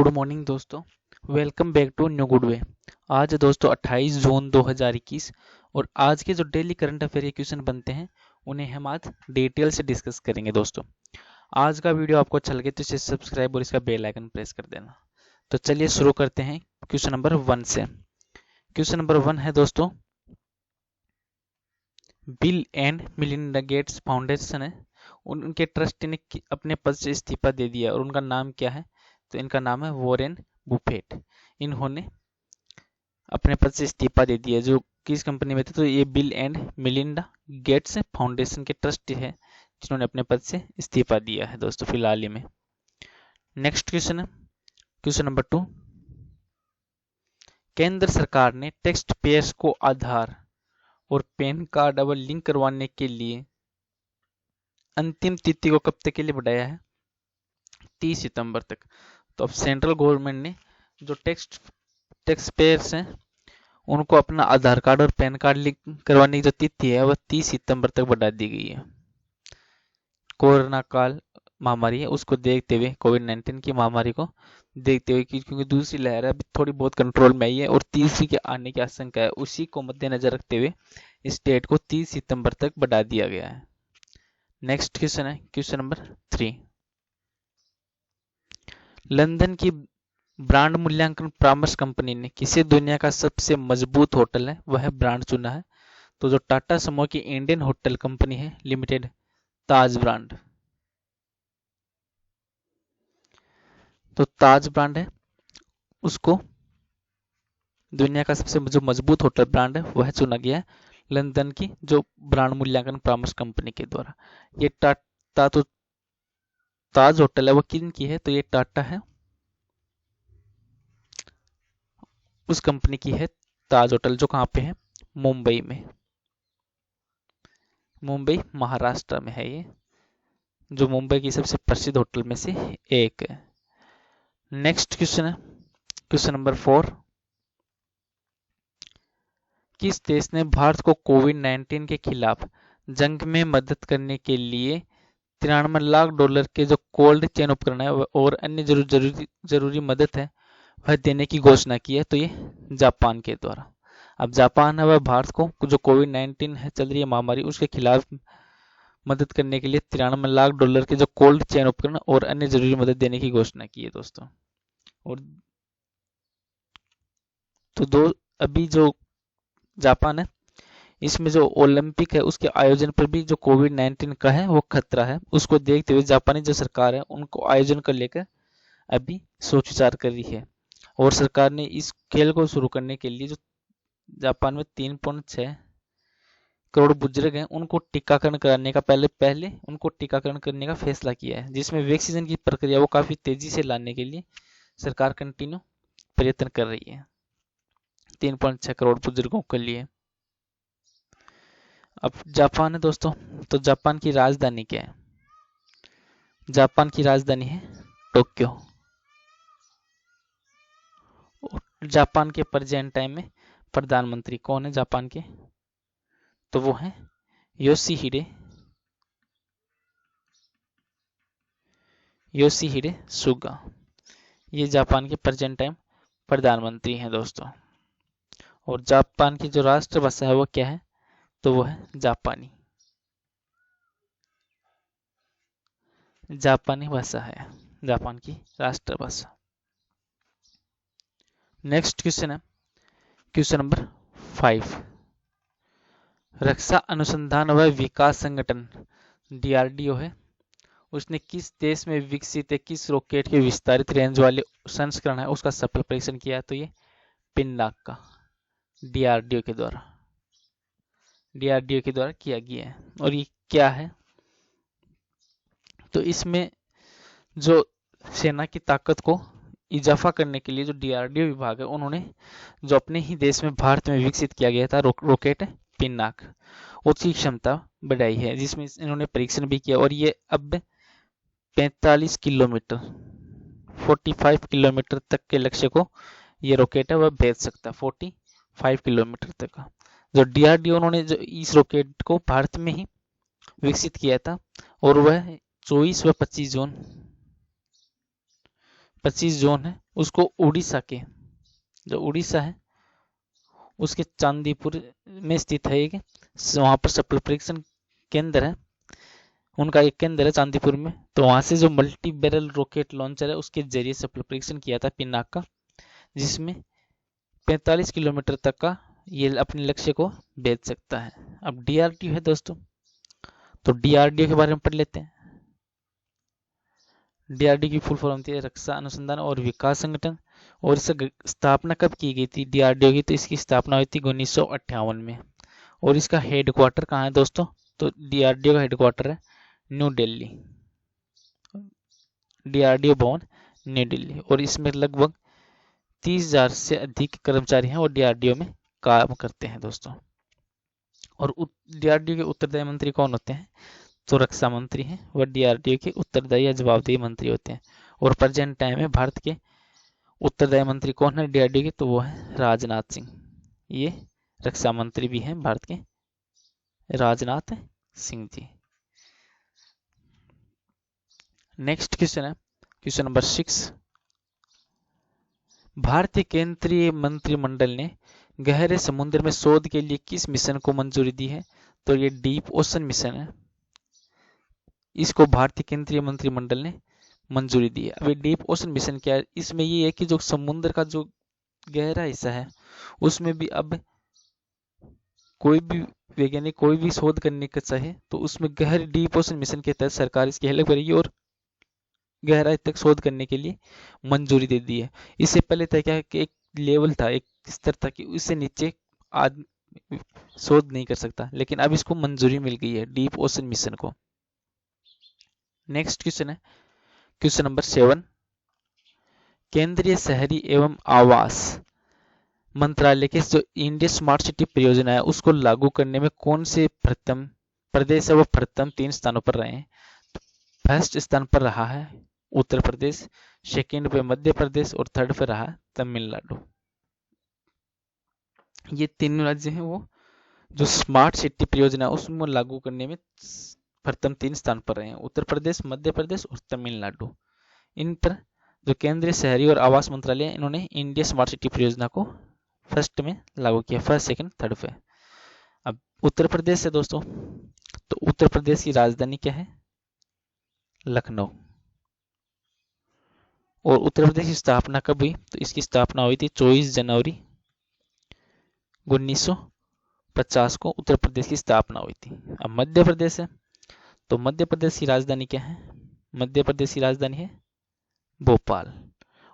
Good morning दोस्तों, welcome back to new good way. आज है दोस्तों 28 जून 2021 और आज के जो डेली करंट अफेयर के क्वेश्चन बनते हैं उन्हें हम आज डिटेल से डिस्कस करेंगे। दोस्तों आज का वीडियो आपको अच्छा लगे तो इसे सब्सक्राइब और इसका बेल आइकन प्रेस कर देना। तो चलिए शुरू करते हैं क्वेश्चन नंबर 1 से। क्वेश्चन नंबर 1 है दोस्तों, bill and Melinda Gates foundation है, उनके ट्रस्टी ने अपने पद से इस्तीफा दे दिया और उनका नाम क्या है? तो इनका नाम है वॉरेन बुफेट। इन्होंने अपने पद से इस्तीफा दे दिया। जो किस कंपनी में थे? तो ये bill and Melinda Gates foundation के ट्रस्टी है जिन्होंने अपने पद से इस्तीफा दिया है दोस्तों फिलहाल ही में। नेक्स्ट क्वेश्चन है क्वेश्चन नंबर 2, केंद्र सरकार ने टैक्स पेयर्स को आधार और पैन कार्ड अब लिंक करवाने के लिए अंतिम तिथि को कब तक के लिए बढ़ाया है? 30 सितंबर तक। तो अब सेंट्रल गवर्नमेंट ने जो टैक्स पेयर्स हैं उनको अपना आधार कार्ड और पैन कार्ड लिंक करवाने की जो तिथि है वह 30 सितंबर तक बढ़ा दी गई है। कोरोना काल महामारी है उसको देखते हुए, कोविड-19 की महामारी को देखते हुए, क्योंकि दूसरी लहर अभी थोड़ी बहुत कंट्रोल में आई है और तीसरी के आने की आशंका है, उसी को मद्देनजर रखते हुए इस डेट को 30 सितंबर तक बढ़ा दिया गया है। नेक्स्ट क्वेश्चन है क्वेश्चन नंबर 3, लंदन की ब्रांड मूल्यांकन परामर्श कंपनी ने किसे दुनिया का सबसे मजबूत होटल है वह ब्रांड चुना है? तो जो टाटा समूह की इंडियन होटल कंपनी है लिमिटेड, ताज ब्रांड। तो ताज ब्रांड है उसको दुनिया का सबसे जो मजबूत होटल ब्रांड है वह चुना गया है लंदन की जो ब्रांड मूल्यांकन परामर्श कंपनी के द्वारा। ये टाटा तो ताज होटल है वो किन की है? तो ये टाटा है उस कंपनी की है ताज होटल, जो कहाँ पे है? मुंबई में, मुंबई महाराष्ट्र में है ये, जो मुंबई की सबसे प्रसिद्ध होटल में से एक है। नेक्स्ट क्वेश्चन है क्वेश्चन नंबर 4, किस देश ने भारत को कोविड-19 के खिलाफ जंग में मदद करने के लिए 93 लाख डॉलर के जो कोल्ड चेन उपकरण है और अन्य जरूरी मदद है वह देने की घोषणा की है? तो ये जापान के द्वारा। अब जापान है वह भारत को जो कोविड-19 है चल रही है महामारी उसके खिलाफ मदद करने के लिए 93 लाख डॉलर के जो कोल्ड चेन उपकरण और अन्य जरूरी मदद देने की घोषणा की है दोस्तों। और तो अभी जो जापान है इसमें जो ओलंपिक है उसके आयोजन पर भी जो कोविड-19 का है वो खतरा है, उसको देखते हुए जापानी जो सरकार है उनको आयोजन को लेकर अभी सोच विचार कर रही है। और सरकार ने इस खेल को शुरू करने के लिए जो जापान में 3.6 करोड़ बुजुर्ग हैं उनको टीकाकरण कराने का पहले उनको टीकाकरण करने का फैसला किया है, जिसमें वैक्सीनेशन की प्रक्रिया वो काफी तेजी से लाने के लिए सरकार कंटिन्यू प्रयत्न कर रही है 3.6 करोड़ बुजुर्गों के लिए। अब जापान है दोस्तों, तो जापान की राजधानी क्या है? जापान की राजधानी है टोक्यो। जापान के प्रेजेंट टाइम में प्रधानमंत्री कौन है जापान के? तो वो है योशिहिडे सुगा। ये जापान के प्रेजेंट टाइम प्रधानमंत्री हैं दोस्तों। और जापान की जो राष्ट्रभाषा है वो क्या है? तो वो है जापानी भाषा है जापान की राष्ट्रभाषा। नेक्स्ट क्वेश्चन है क्वेश्चन नंबर 5, रक्षा अनुसंधान व विकास संगठन डीआरडीओ है उसने किस देश में विकसित है किस रॉकेट के विस्तारित रेंज वाले संस्करण है उसका सफल परीक्षण किया है? तो ये पिनाक का डीआरडीओ के द्वारा किया गया है। और ये क्या है? तो इसमें जो सेना की ताकत को इजाफा करने के लिए जो डीआरडीओ विभाग है उन्होंने जो अपने ही देश में भारत में विकसित किया गया था रॉकेट पिनाक, उसकी क्षमता बढ़ाई है, जिसमें इन्होंने परीक्षण भी किया और ये अब 45 किलोमीटर तक के लक्ष्य को ये रॉकेट है वह भेज सकता है 45 किलोमीटर तक का। जो डीआरडीओ उन्होंने जो इस रॉकेट को भारत में ही विकसित किया था और वह 24 व 25 जून 25 जोन है उसको उड़ीसा के, जो उड़ीसा है उसके चांदीपुर में स्थित है एक, वहां पर सफल परीक्षण केंद्र है, उनका एक केंद्र है चांदीपुर में। तो वहां से जो मल्टी बैरल रॉकेट लॉन्चर है उसके जरिए सफल परीक्षण किया था पिनाक का, जिसमें 45 किलोमीटर तक का ये अपने लक्ष्य को भेज सकता है। अब डीआरडीओ है दोस्तों, तो डीआरडीओ के बारे में पढ़ लेते हैं। डीआरडीओ की फुल फॉर्म होती है रक्षा अनुसंधान और विकास संगठन, और इसकी स्थापना कब की गई थी डीआरडीओ की, तो इसकी स्थापना हुई थी 1958 में। और इसका हेडक्वार्टर कहाँ है दोस्तों, तो डीआरडीओ का हेडक्वार्टर है न्यू दिल्ली, डीआरडीओ भवन न्यू दिल्ली। और इसमें लगभग 30,000 से अधिक कर्मचारी हैं और डीआरडीओ में काम करते हैं दोस्तों। और डीआरडीओ के उत्तरदायी मंत्री कौन होते हैं, तो रक्षा मंत्री हैं, वह डीआरडीओ के उत्तरदायी या जवाबदेही मंत्री होते हैं। और प्रेजेंट टाइम में भारत के उत्तरदायी मंत्री कौन है डीआरडीओ के, तो वो है राजनाथ सिंह, ये रक्षा मंत्री भी हैं भारत के, राजनाथ सिंह जी। नेक्स्ट क्वेश्चन है क्वेश्चन नंबर 6, भारतीय केंद्रीय मंत्रिमंडल ने गहरे समुद्र में शोध के लिए किस मिशन को मंजूरी दी है, तो ये डीप ओशन मिशन है, इसको भारतीय केंद्रीय मंत्रिमंडल ने मंजूरी दी है। अभी डीप ओशन मिशन क्या है, इसमें ये है कि जो समुद्र का जो गहरा हिस्सा है उसमें भी अब कोई भी वैज्ञानिक कोई भी शोध करने का चाहे तो उसमें गहरे डीप ओशन मिशन के तहत सरकार इसकी हेल्प करेगी और गहराई तक शोध करने के लिए मंजूरी दे दी है। इससे पहले तक क्या है कि एक लेवल था, एक स्तर था कि उससे नीचे आदमी शोध नहीं कर सकता, लेकिन अब इसको मंजूरी मिल गई है डीप ओशन मिशन को। नेक्स्ट क्वेश्चन है क्वेश्चन नंबर 7, केंद्रीय शहरी एवं आवास मंत्रालय के जो इंडिया स्मार्ट सिटी परियोजना है उसको लागू करने में कौन से प्रथम प्रदेश है, वो प्रथम 3 स्थानों पर रहे हैं। फर्स्ट स्थान पर रहा है उत्तर प्रदेश, सेकंड पे मध्य प्रदेश और थर्ड पे रहा तमिलनाडु। ये तीन राज्य हैं वो जो स्मार्ट सिटी परियोजना है उसमें लागू करने में प्रथम 3 स्थान पर रहे हैं, उत्तर प्रदेश, मध्य प्रदेश और तमिलनाडु। इन पर जो केंद्रीय शहरी और आवास मंत्रालय है इन्होंने इंडिया स्मार्ट सिटी परियोजना को फर्स्ट में लागू किया, फर्स्ट सेकंड थर्ड पे। अब उत्तर प्रदेश है दोस्तों, तो उत्तर प्रदेश की राजधानी क्या है, लखनऊ। और उत्तर प्रदेश की स्थापना कब हुई, तो इसकी स्थापना हुई थी 24 जनवरी 1950 को उत्तर प्रदेश की स्थापना हुई थी। अब मध्य प्रदेश है, तो मध्य प्रदेश की राजधानी क्या है, मध्य प्रदेश की राजधानी है भोपाल।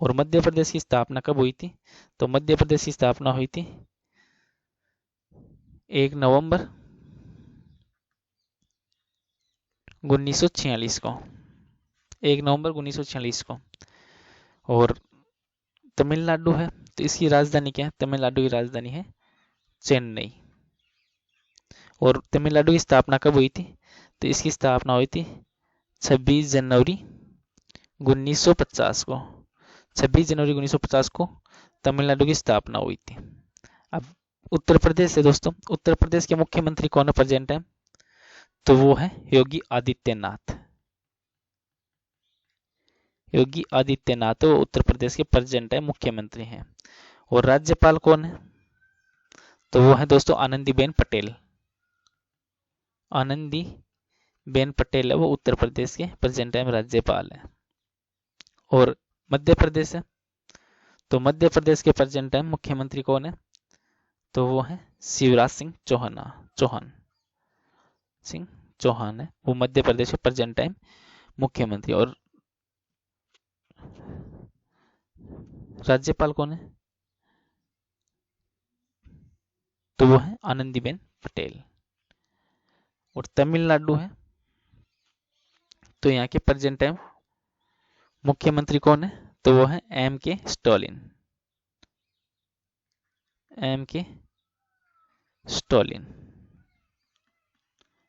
और मध्य प्रदेश की स्थापना कब हुई थी, तो मध्य प्रदेश की स्थापना हुई थी 1 नवंबर 1946 को, 1 नवंबर 1946 को। और तमिलनाडु है, तो इसकी राजधानी क्या है, तमिलनाडु की राजधानी है चेन्नई। और तमिलनाडु की स्थापना कब हुई थी, तो इसकी स्थापना हुई थी 26 जनवरी 1950 को, 26 जनवरी 1950 को तमिलनाडु की स्थापना हुई थी। अब उत्तर प्रदेश है दोस्तों, उत्तर प्रदेश के मुख्यमंत्री कौन है प्रेजेंट है, तो वो है योगी आदित्यनाथ। योगी आदित्यनाथ वो उत्तर प्रदेश के प्रेजेंट है मुख्यमंत्री हैं। और राज्यपाल कौन है, तो वो है दोस्तों आनंदीबेन पटेल। आनंदीबेन पटेल है वो उत्तर प्रदेश के प्रेजेंट टाइम राज्यपाल है। और मध्य प्रदेश है, तो मध्य प्रदेश के प्रेजेंट टाइम मुख्यमंत्री कौन है, तो वो है शिवराज सिंह चौहान है वो मध्य प्रदेश के प्रेजेंट टाइम मुख्यमंत्री। और राज्यपाल कौन है, तो वो है आनंदीबेन पटेल। और तमिलनाडु है, तो यहाँ के प्रेजेंट टाइम मुख्यमंत्री कौन है, तो वो है एम के स्टालिन।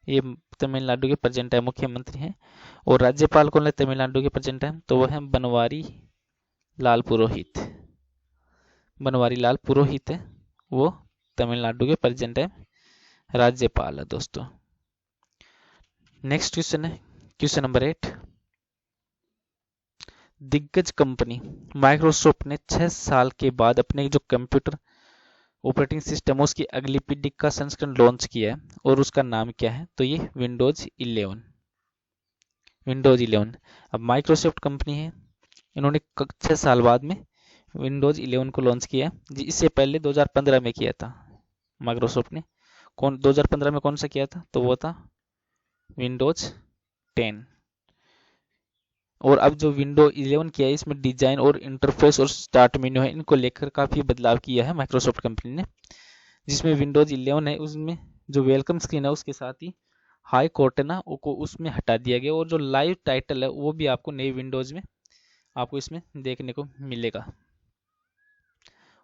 ये तमिलनाडु के प्रेजेंट टाइम मुख्यमंत्री हैं। और राज्यपाल कौन है तमिलनाडु के प्रेजेंट टाइम, तो वो है बनवारी लाल पुरोहित है वो तमिलनाडु के प्रेजेंट टाइम राज्यपाल है दोस्तों। नेक्स्ट क्वेश्चन है क्वेश्चन नंबर 8, दिग्गज कंपनी माइक्रोसॉफ्ट ने 6 साल के बाद अपने जो कंप्यूटर ऑपरेटिंग सिस्टम उसकी अगली पीढ़ी का संस्करण लॉन्च किया है, और उसका नाम क्या है? तो ये विंडोज 11। विंडोज 11 अब माइक्रोसॉफ्ट कंपनी है, इन्होंने 6 साल बाद में विंडोज 11 को लॉन्च किया है। इससे पहले 2015 में किया था माइक्रोसॉफ्ट ने। 2015 में कौन सा किया था? तो वो था विंडोज 10। और अब जो विंडो 11 किया है, इसमें डिजाइन और इंटरफेस और स्टार्ट मेन्यू है, इनको लेकर काफी बदलाव किया है माइक्रोसॉफ्ट कंपनी ने। जिसमें विंडोज 11 है, उसमें जो वेलकम स्क्रीन है उसके साथ ही हाई कोर्ट है ना, को उसमें हटा दिया गया, और जो लाइव टाइटल है वो भी आपको नई विंडोज में आपको इसमें देखने को मिलेगा।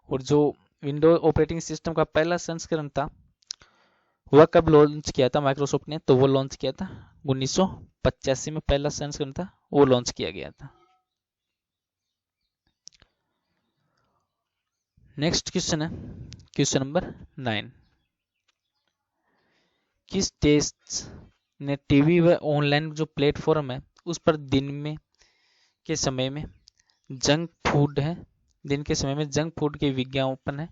और जो विंडोज ऑपरेटिंग सिस्टम का पहला संस्करण था वह कब लॉन्च किया था माइक्रोसॉफ्ट ने? तो वो लॉन्च किया था 1985 में, पहला संस्करण था वो लॉन्च किया गया था। नेक्स्ट क्वेश्चन है क्वेश्चन नंबर 9। किस देश ने टीवी व ऑनलाइन जो प्लेटफॉर्म है उस पर दिन में के समय में जंक फूड है, दिन के समय में जंक फूड के विज्ञापन है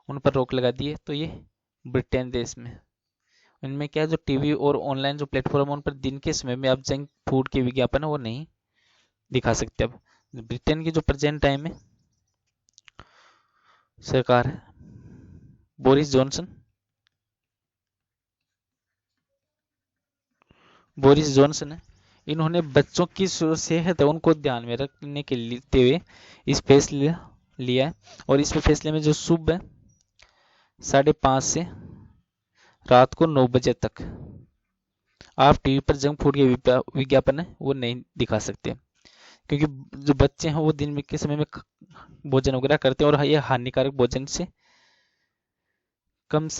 उन पर रोक लगा दी है? तो ये ब्रिटेन देश में। इनमें क्या है, जो टीवी और ऑनलाइन जो प्लेटफॉर्म है उन पर दिन के समय में आप जंक फूड के विज्ञापन है वो नहीं दिखा सकते। अब ब्रिटेन की जो प्रेजेंट टाइम में सरकार है बोरिस जॉनसन है, इन्होंने बच्चों की सेहत है उनको ध्यान में रखने के लिए हुए इस फैसले लिया है। और इस फैसले में जो सुबह 5:30 से रात को 9 बजे तक आप टीवी पर जंक फूड के विज्ञापन है वो नहीं दिखा सकते, क्योंकि जो बच्चे हैं वो दिन के समय में भोजन वगैरह करते हैं और ये हानिकारक भोजन से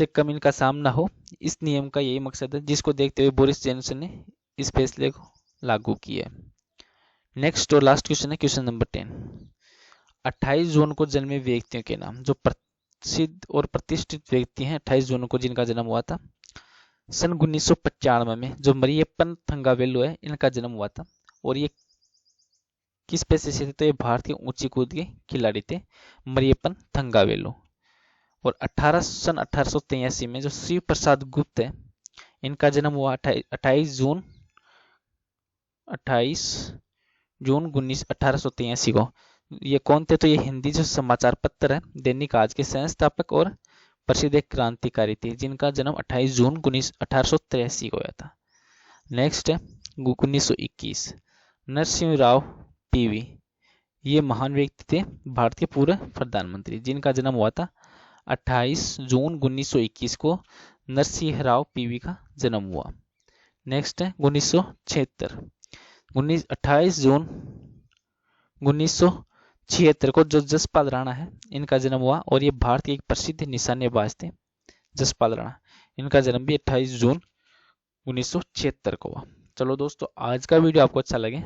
कम इनका सामना हो, इस नियम का यही मकसद है, जिसको देखते हुए बोरिस जॉनसन ने इस फैसले को लागू किया है। नेक्स्ट और लास्ट क्वेश्चन है क्वेश्चन नंबर 10। 28 जून को जन्मे व्यक्तियों के नाम। जो प्रसिद्ध और प्रतिष्ठित व्यक्ति हैं 28 जून को जिनका जन्म हुआ था सन 1995 में, जो मरियप्पन थंगावेलु है इनका जन्म हुआ था। और ये किस पेशे से थे? तो ये भारतीय ऊंची कूद के खिलाड़ी थे मरियप्पन थंगावेलु। और 1883 में जो शिव प्रसाद गुप्त है इनका जन्म हुआ 28 जून 1883 को। ये कौन थे? तो ये हिंदी जो समाचार पत्र है दैनिक आज के संस्थापक और प्रसिद्ध एक क्रांतिकारी थे, जिनका जन्म 28 जून 1883 को हुआ था। नेक्स्ट है 1921 नरसिंह राव पीवी। ये महान व्यक्ति थे, भारतीय पूर्व प्रधानमंत्री, जिनका जन्म हुआ था 28 जून 1921 को नरसिंह राव पीवी का जन्म हुआ। नेक्स्ट है 1976 28 जून 1976 को जो जसपाल राणा है इनका जन्म हुआ, और ये भारत के एक प्रसिद्ध निशानेबाज थे जसपाल राणा। इनका जन्म भी 28 जून 1976 को हुआ। चलो दोस्तों, आज का वीडियो आपको अच्छा लगे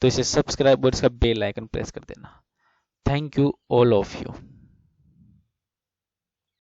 तो इसे सब्सक्राइब और इसका बेल आइकन प्रेस कर देना। Thank you all of you.